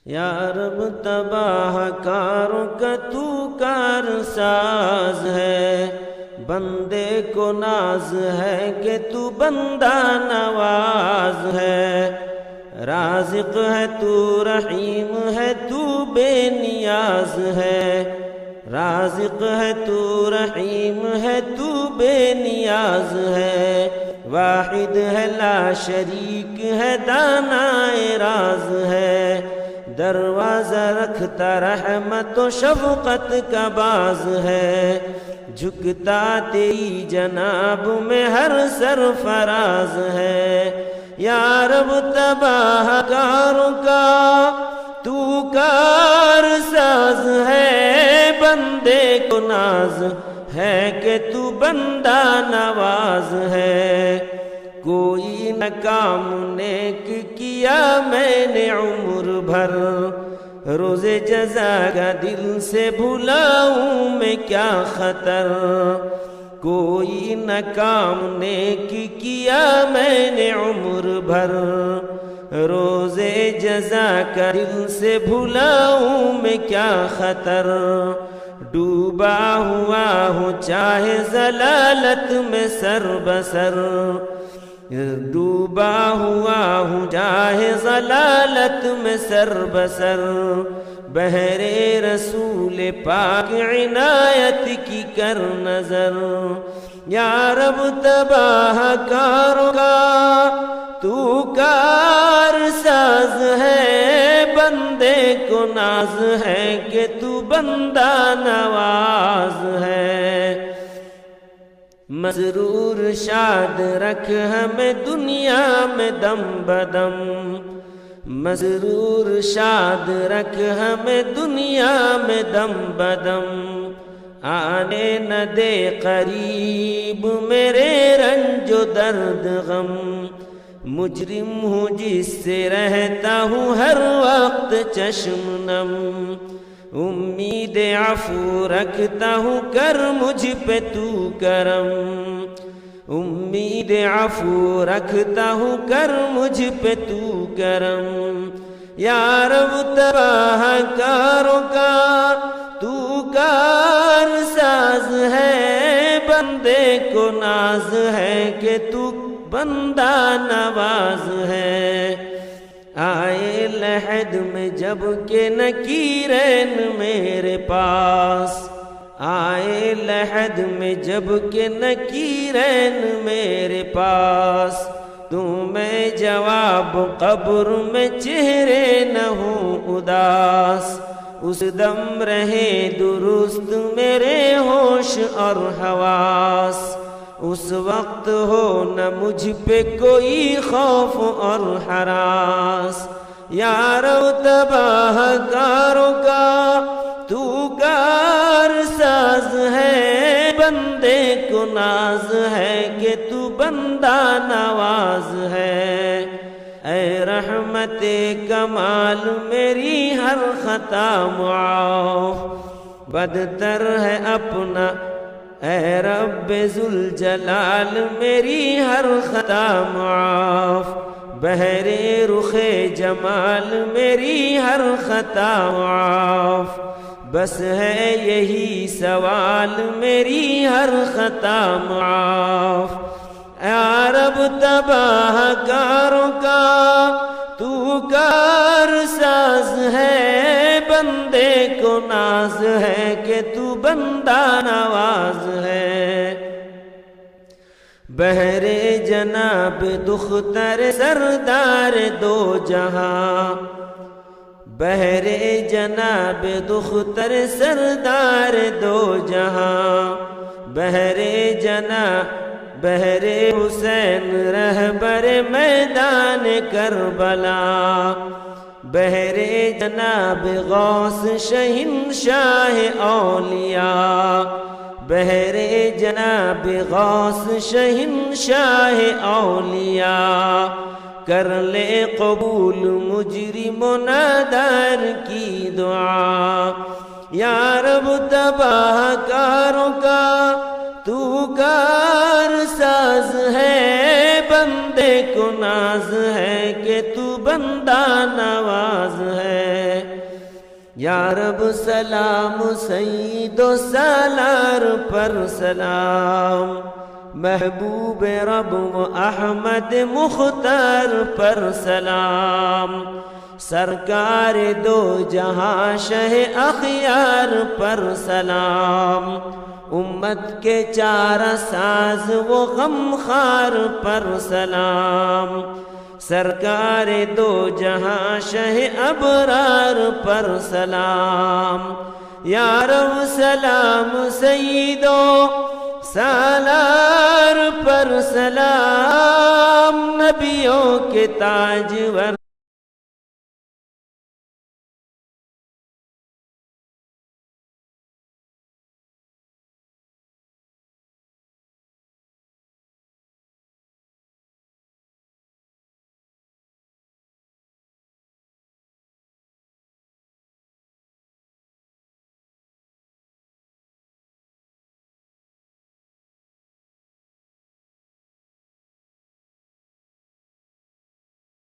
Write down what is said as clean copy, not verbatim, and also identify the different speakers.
Speaker 1: یا رب تباہ کاروں کا تو کار ساز ہے، بندے کو ناز ہے کہ تو بندہ نواز ہے، رازق ہے تو رحیم ہے تو بے نیاز ہے، رازق ہے تو رحیم ہے تو بے نیاز ہے، واحد ہے لا شریک ہے دانائے راز ہے، دروازہ رکھتا رحمت و شفقت کا باز ہے، جھکتا تیری جناب میں ہر سرفراز ہے، یا رب تباہ کاروں کا تو کار ساز ہے، بندے کو ناز ہے کہ تو بندہ نواز ہے، کوئی نہ کام نیک کیا میں نے عمر بھر، روز جزا کا دل سے بھلاؤں میں کیا خطر، کوئی نہ کام نیک کیا میں نے عمر بھر، روز جزا کا دل سے بھلاؤں میں کیا خطر، ڈوبا ہوا ہوں چاہے ضلالت میں سر بسر، ڈوبا ہوا ہوں چاہے ضلالت میں سر بسر، بحر رسول پاک عنایت کی کر نظر، یا رب تباہ کاروں کا تو کار ساز ہے، بندے کو ناز ہے کہ تو بندہ نواز ہے، مسرور شاد رکھ ہمیں دنیا میں دم بدم، مسرور شاد رکھ ہمیں دنیا میں دم بدم، آنے نہ دے قریب میرے رنج و درد غم، مجرم ہوں جس سے رہتا ہوں ہر وقت چشم نم، امید عفو رکھتا ہوں کر مجھ پہ تو کرم، امید عفو رکھتا ہوں کر مجھ پہ تو کرم، یا رب تباہ کاروں کا تو کار ساز ہے، بندے کو ناز ہے کہ تو بندہ نواز ہے، آئے لحد میں جب کہ نکیرین میرے پاس، آئے لحد میں جب کہ نکیرین میرے پاس، تو میں جواب قبر میں چہرے نہ ہوں اداس، اس دم رہے درست میرے ہوش اور حواس، اس وقت ہو نہ مجھ پہ کوئی خوف اور ہراس، یا رب تباہ کاروں کا تو کار ساز ہے، بندے کو ناز ہے کہ تو بندہ نواز ہے، اے رحمت کمال میری ہر خطا معاف، بدتر ہے اپنا اے رب ذوالجلال میری ہر خطا معاف، بحر رخ جمال میری ہر خطا معاف، بس ہے یہی سوال میری ہر خطا معاف، یا رب تباہ کاروں کا تو کار ساز ہے، بندے کو ناز ہے کہ تو بندہ نواز ہے، بحر جناب دختر سردار دو جہاں، بحر جناب دختر سردار دو جہاں، بحر بحر حسین رہبر میدان کربلا، بحر جناب غوث شہنشاہ اولیاء، بحر جناب غوث شہنشاہ اولیاء، کر لے قبول مجرم و نادار کی دعا، یا رب تباہ کاروں کا تو کار ساز ہے، بندے کو ناز ہے کہ تو بندہ نواز ہے، یا رب سلام سید و سالار پر سلام، محبوب رب و احمد مختار پر سلام، سرکار دو جہاں شہ اخیار پر سلام، امت کے چارہ ساز و غمخوار پر سلام، سرکار دو جہاں شہ ابرار پر سلام، یا رب سلام سید و سالار پر سلام، نبیوں کے تاجور